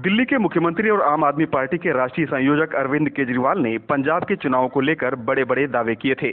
दिल्ली के मुख्यमंत्री और आम आदमी पार्टी के राष्ट्रीय संयोजक अरविंद केजरीवाल ने पंजाब के चुनाव को लेकर बड़े बड़े दावे किए थे।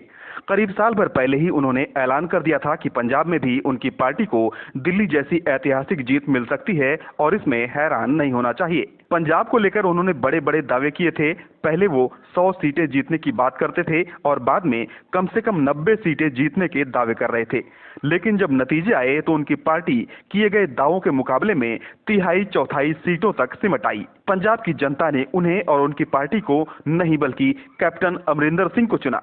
करीब साल भर पहले ही उन्होंने ऐलान कर दिया था कि पंजाब में भी उनकी पार्टी को दिल्ली जैसी ऐतिहासिक जीत मिल सकती है और इसमें हैरान नहीं होना चाहिए। पंजाब को लेकर उन्होंने बड़े बड़े दावे किए थे। पहले वो 100 सीटें जीतने की बात करते थे और बाद में कम से कम 90 सीटें जीतने के दावे कर रहे थे। लेकिन जब नतीजे आए तो उनकी पार्टी किए गए दावों के मुकाबले में तिहाई चौथाई सीटों तक सिमट आई। पंजाब की जनता ने उन्हें और उनकी पार्टी को नहीं बल्कि कैप्टन अमरिंदर सिंह को चुना।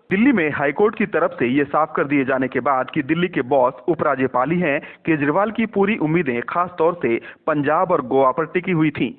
दिल्ली में हाईकोर्ट की तरफ से ये साफ कर दिए जाने के बाद कि दिल्ली के बॉस उपराज्यपाल ही हैं, केजरीवाल की पूरी उम्मीदें खास तौर से पंजाब और गोवा पर टिकी हुई थीं।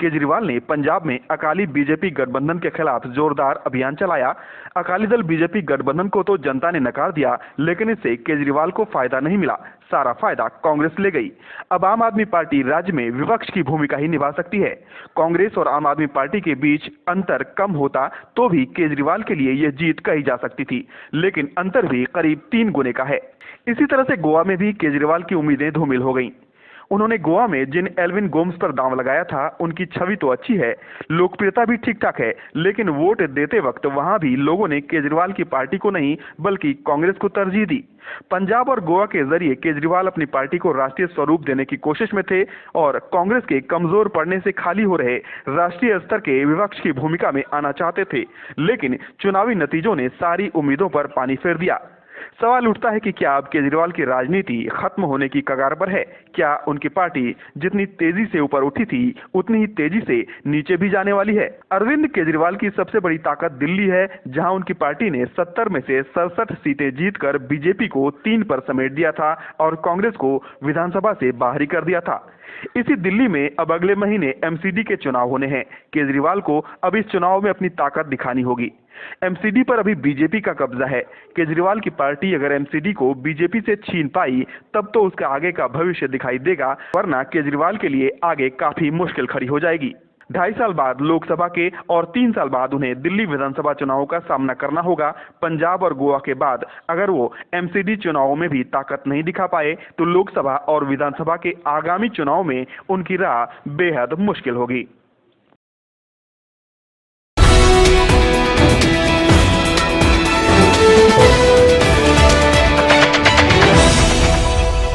केजरीवाल ने पंजाब में अकाली बीजेपी गठबंधन के खिलाफ जोरदार अभियान चलाया। अकाली दल बीजेपी गठबंधन को तो जनता ने नकार दिया, लेकिन इससे केजरीवाल को फायदा नहीं मिला। सारा फायदा कांग्रेस ले गई। अब आम आदमी पार्टी राज्य में विपक्ष की भूमिका ही निभा सकती है। कांग्रेस और आम आदमी पार्टी के बीच अंतर कम होता तो भी केजरीवाल के लिए यह जीत कही जा सकती थी, लेकिन अंतर भी करीब 3 गुने का है। इसी तरह से गोवा में भी केजरीवाल की उम्मीदें धूमिल हो गईं। उन्होंने गोवा में जिन एल्विन गोम्स पर दांव लगाया था, उनकी छवि तो अच्छी है, लोकप्रियता भी ठीक ठाक है, लेकिन वोट देते वक्त वहां भी लोगों ने केजरीवाल की पार्टी को नहीं बल्कि कांग्रेस को तरजीह दी। पंजाब और गोवा के जरिए केजरीवाल अपनी पार्टी को राष्ट्रीय स्वरूप देने की कोशिश में थे और कांग्रेस के कमजोर पड़ने से खाली हो रहे राष्ट्रीय स्तर के विपक्ष की भूमिका में आना चाहते थे, लेकिन चुनावी नतीजों ने सारी उम्मीदों पर पानी फेर दिया। सवाल उठता है कि क्या अब केजरीवाल की राजनीति खत्म होने की कगार पर है? क्या उनकी पार्टी जितनी तेजी से ऊपर उठी थी, उतनी ही तेजी से नीचे भी जाने वाली है? अरविंद केजरीवाल की सबसे बड़ी ताकत दिल्ली है, जहां उनकी पार्टी ने 70 में से 67 सीटें जीतकर बीजेपी को 3 पर समेट दिया था और कांग्रेस को विधानसभा से बाहर ही कर दिया था। इसी दिल्ली में अब अगले महीने एमसीडी के चुनाव होने हैं। केजरीवाल को अब इस चुनाव में अपनी ताकत दिखानी होगी। एमसीडी पर अभी बीजेपी का कब्जा है। केजरीवाल की पार्टी अगर एमसीडी को बीजेपी से छीन पाई, तब तो उसका आगे का भविष्य दिखाई देगा, वरना केजरीवाल के लिए आगे काफी मुश्किल खड़ी हो जाएगी। 2.5 साल बाद लोकसभा के और 3 साल बाद उन्हें दिल्ली विधानसभा चुनावों का सामना करना होगा। पंजाब और गोवा के बाद अगर वो एमसीडी चुनावों में भी ताकत नहीं दिखा पाए, तो लोकसभा और विधानसभा के आगामी चुनाव में उनकी राह बेहद मुश्किल होगी।